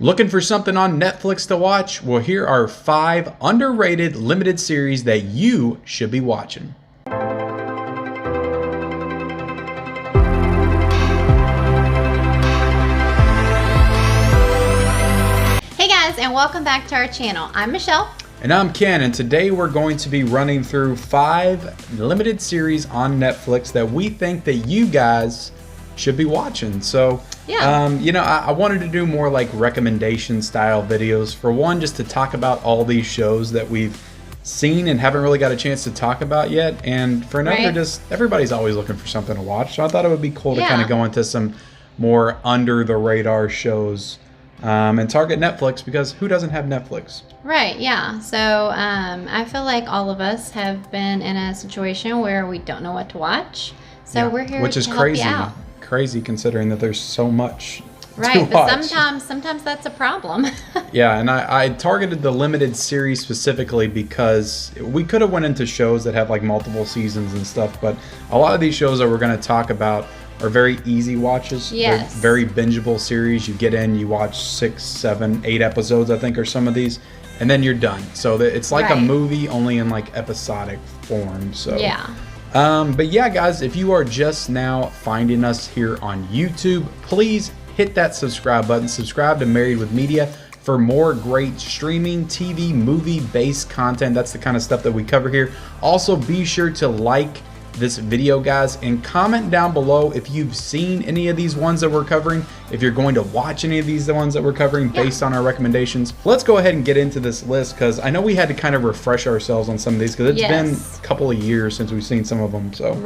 Looking for something on Netflix to watch? Well, here are 5 underrated limited series that you should be watching. Hey guys, and welcome back to our channel. I'm Michelle. And I'm Ken, and today we're going to be running through 5 limited series on Netflix that we think that you guys should be watching. So, I wanted to do more like recommendation style videos. For one, just to talk about all these shows that we've seen and haven't really got a chance to talk about yet. And for another, just everybody's always looking for something to watch. So I thought it would be cool to kind of go into some more under the radar shows and target Netflix, because who doesn't have Netflix? Right, yeah. So I feel like all of us have been in a situation where we don't know what to watch. So we're here which is to crazy. help you out. Crazy considering that there's so much right, to but watch. sometimes that's a problem. Yeah, and I targeted the limited series specifically because we could have went into shows that have like multiple seasons and stuff, but a lot of these shows that we're going to talk about are very easy watches. Yes. They're very bingeable series. You get in, you watch 6, 7, 8 episodes, I think, are some of these, and then you're done. So it's like a movie, only in like episodic form. So yeah. But yeah, guys, if you are just now finding us here on YouTube, please hit that subscribe button. Subscribe to Married with Media for more great streaming, TV, movie-based content. That's the kind of stuff that we cover here. Also, be sure to like this video, guys, and comment down below if you've seen any of these ones that we're covering, if you're going to watch any of these ones that we're covering based on our recommendations. Let's go ahead and get into this list, because I know we had to kind of refresh ourselves on some of these, because it's been a couple of years since we've seen some of them. So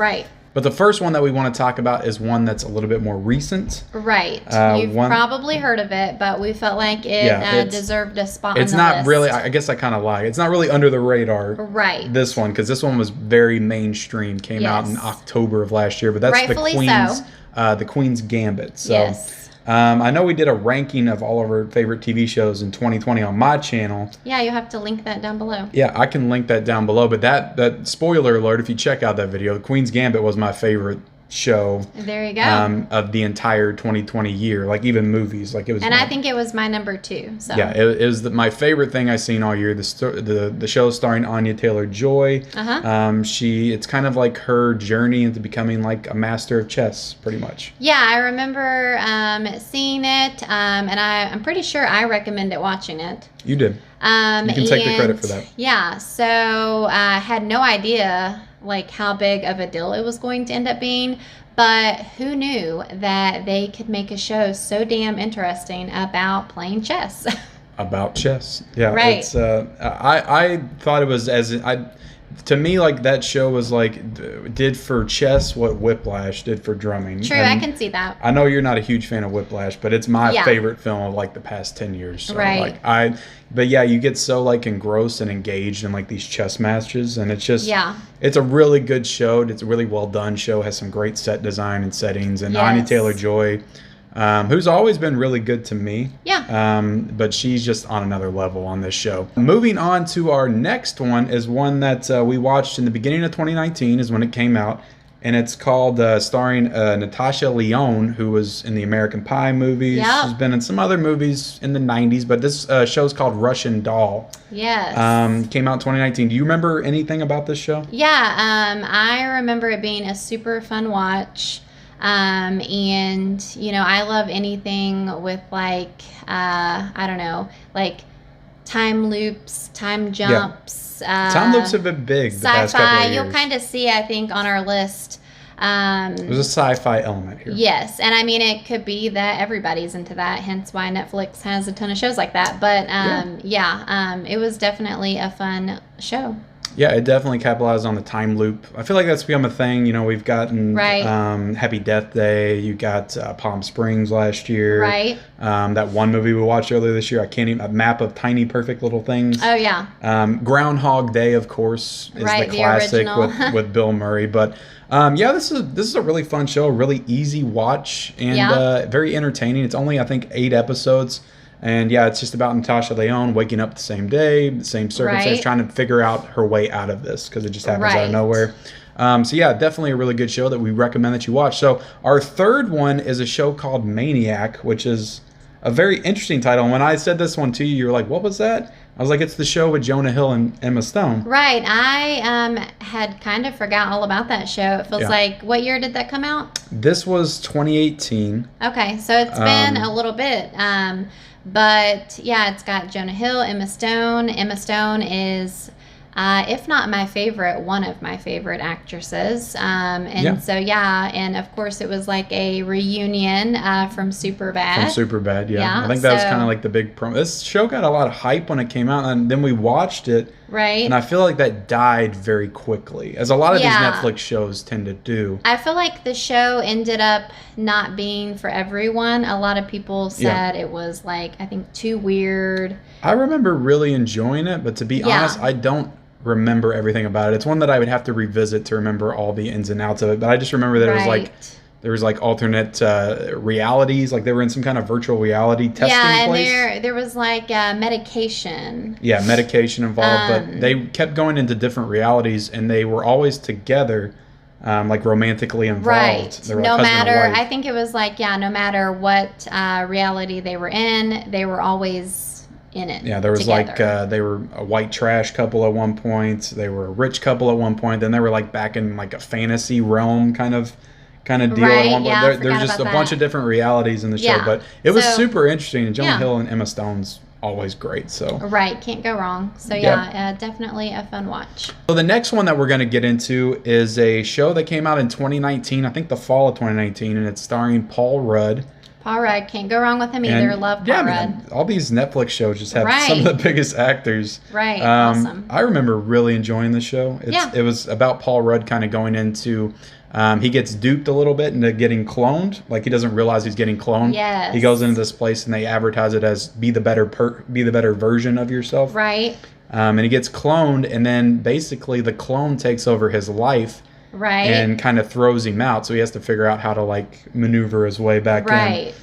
but the first one that we want to talk about is one that's a little bit more recent. Right. You've probably heard of it, but we felt like it deserved a spot on the list. It's not really, I guess I kind of lie. It's not really under the radar. Right. This one, because this one was very mainstream, came out in October of last year, but that's rightfully the Queen's Gambit. So I know we did a ranking of all of our favorite TV shows in 2020 on my channel. Yeah, you'll have to link that down below. Yeah, I can link that down below. But that spoiler alert, if you check out that video, the Queen's Gambit was my favorite show. There you go. Of the entire 2020 year, like even movies, like it was. And I think it was my number 2. So yeah, it was my favorite thing I've seen all year. The show starring Anya Taylor-Joy. It's kind of like her journey into becoming like a master of chess, pretty much. Yeah, I remember seeing it, and I'm pretty sure I recommended watching it. You did. You can take the credit for that. Yeah, so I had no idea like how big of a deal it was going to end up being, but who knew that they could make a show so damn interesting about playing chess. About chess. Yeah. Right. It's I thought it was to me, like, that show was like did for chess what Whiplash did for drumming. True, and I can see that. I know you're not a huge fan of Whiplash, but it's my favorite film of like the past 10 years. So, but yeah, you get so like engrossed and engaged in like these chess matches, and it's just it's a really good show. It's a really well done show. Has some great set design and settings, and Anya Taylor-Joy, who's always been really good to me. But she's just on another level on this show. Moving on to our next one is one that we watched in the beginning of 2019 is when it came out. And it's called, starring Natasha Lyonne, who was in the American Pie movies. She's been in some other movies in the 90s, but this show is called Russian Doll. Yes. Came out in 2019. Do you remember anything about this show? Yeah, I remember it being a super fun watch. And, I love anything with, like, I don't know, like time loops, time jumps. Time loops have been big the past couple of years. You'll kind of see, I think, on our list. There's a sci-fi element here. Yes, and I mean, it could be that everybody's into that, hence why Netflix has a ton of shows like that. But, it was definitely a fun show. Yeah, it definitely capitalized on the time loop. I feel like that's become a thing. We've gotten Happy Death Day. You got Palm Springs last year. Right. That one movie we watched earlier this year, a map of tiny perfect little things. Oh, yeah. Groundhog Day, of course, is the classic with Bill Murray. But this is a really fun show, a really easy watch, and very entertaining. It's only, I think, 8 episodes. And yeah, it's just about Natasha Lyonne waking up the same day, the same circumstance, trying to figure out her way out of this, because it just happens out of nowhere. So yeah, definitely a really good show that we recommend that you watch. So our third one is a show called Maniac, which is a very interesting title. And when I said this one to you, you were like, what was that? I was like, it's the show with Jonah Hill and Emma Stone. Right. I had kind of forgot all about that show. It feels like, what year did that come out? This was 2018. Okay, so it's been a little bit. But yeah, it's got Jonah Hill, Emma Stone. Emma Stone is, if not my favorite, one of my favorite actresses. So and of course it was like a reunion from Superbad. From Superbad, yeah. I think that was kind of like the big promo. This show got a lot of hype when it came out, and then we watched it. Right. And I feel like that died very quickly, as a lot of these Netflix shows tend to do. I feel like the show ended up not being for everyone. A lot of people said it was like, I think, too weird. I remember really enjoying it, but to be honest, I don't remember everything about it. It's one that I would have to revisit to remember all the ins and outs of it. But I just remember that it was like, there was like alternate realities, like they were in some kind of virtual reality testing place. And there was like medication. Yeah, medication involved, but they kept going into different realities, and they were always together, like romantically involved. Right. They were no like matter, I think it was like, no matter what reality they were in, they were always in it. Yeah, there was together. Like they were a white trash couple at one point. They were a rich couple at one point. Then they were like back in like a fantasy realm kind of deal. Right, at one point. There's just a bunch of different realities in the show, but it was super interesting. And Jonah Hill and Emma Stone's always great. So can't go wrong. So definitely a fun watch. So the next one that we're going to get into is a show that came out in 2019, I think the fall of 2019, and it's starring Paul Rudd. Paul Rudd, can't go wrong with him either. Love Paul Rudd. All these Netflix shows just have some of the biggest actors. Right, awesome. I remember really enjoying the show. It was about Paul Rudd kind of going into, he gets duped a little bit into getting cloned. Like he doesn't realize he's getting cloned. Yes. He goes into this place and they advertise it as be the better version of yourself. Right. And he gets cloned, and then basically the clone takes over his life. Right. And kind of throws him out, so he has to figure out how to like maneuver his way back in.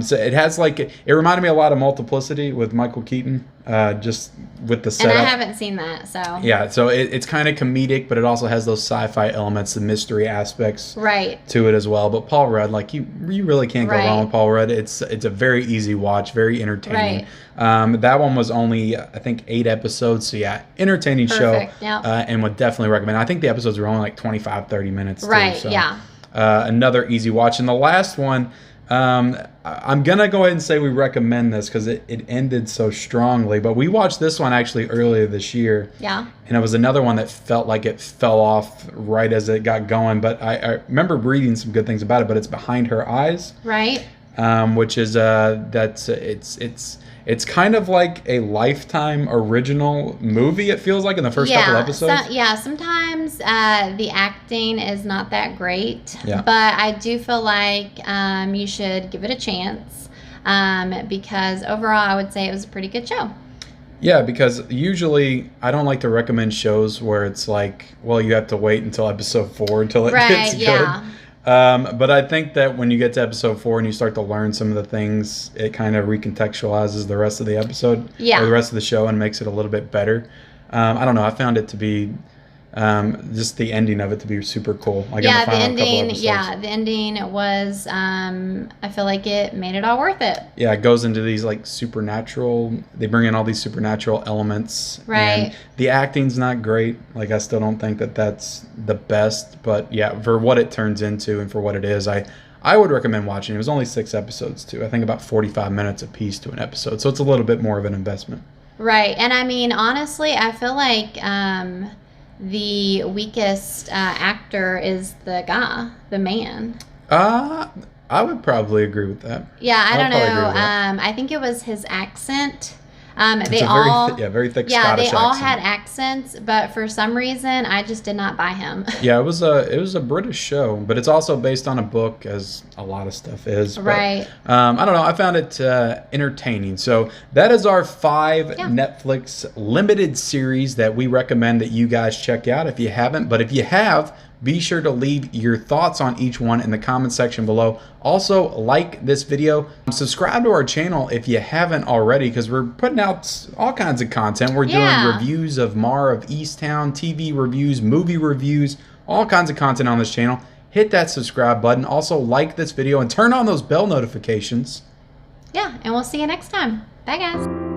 So it has like, it reminded me a lot of Multiplicity with Michael Keaton, just with the setup. And I haven't seen that, so. Yeah, so it's kind of comedic, but it also has those sci-fi elements, the mystery aspects to it as well. But Paul Rudd, like you really can't go wrong with Paul Rudd. It's a very easy watch, very entertaining. That one was only, I think, 8 episodes, so entertaining show, and would definitely recommend. I think the episodes were only like 25, 30 minutes. Another easy watch. And the last one, I'm going to go ahead and say we recommend this because it ended so strongly. But we watched this one actually earlier this year. Yeah. And it was another one that felt like it fell off right as it got going. But I remember reading some good things about it. But it's Behind Her Eyes. Right. Which is, it's kind of like a Lifetime original movie, it feels like, in the first couple episodes. Sometimes the acting is not that great, but I do feel like you should give it a chance because overall I would say it was a pretty good show. Yeah, because usually I don't like to recommend shows where it's like, well, you have to wait until episode 4 until it gets good. But I think that when you get to episode 4 and you start to learn some of the things, it kind of recontextualizes the rest of the episode or the rest of the show and makes it a little bit better. I don't know. I found it to be just the ending of it to be super cool. Like the ending. The ending was. I feel like it made it all worth it. Yeah, it goes into these like supernatural. They bring in all these supernatural elements. Right. And the acting's not great. Like I still don't think that that's the best. But yeah, for what it turns into and for what it is, I would recommend watching. It was only 6 episodes too. I think about 45 minutes a piece to an episode. So it's a little bit more of an investment. Right, and I mean honestly, I feel like. The weakest actor is the man. I would probably agree with that. Yeah, I don't know. I think it was his accent. They all very thick Scottish accent. Yeah, they all had accents, but for some reason, I just did not buy him. Yeah, it was a British show, but it's also based on a book, as a lot of stuff is. Right. But, I don't know. I found it entertaining. So that is our 5 Netflix limited series that we recommend that you guys check out if you haven't. But if you have, be sure to leave your thoughts on each one in the comment section below. Also, like this video. Subscribe to our channel if you haven't already, because we're putting out all kinds of content. We're doing reviews of Mare of Easttown, TV reviews, movie reviews, all kinds of content on this channel. Hit that subscribe button. Also, like this video and turn on those bell notifications Yeah, and we'll see you next time. Bye, guys.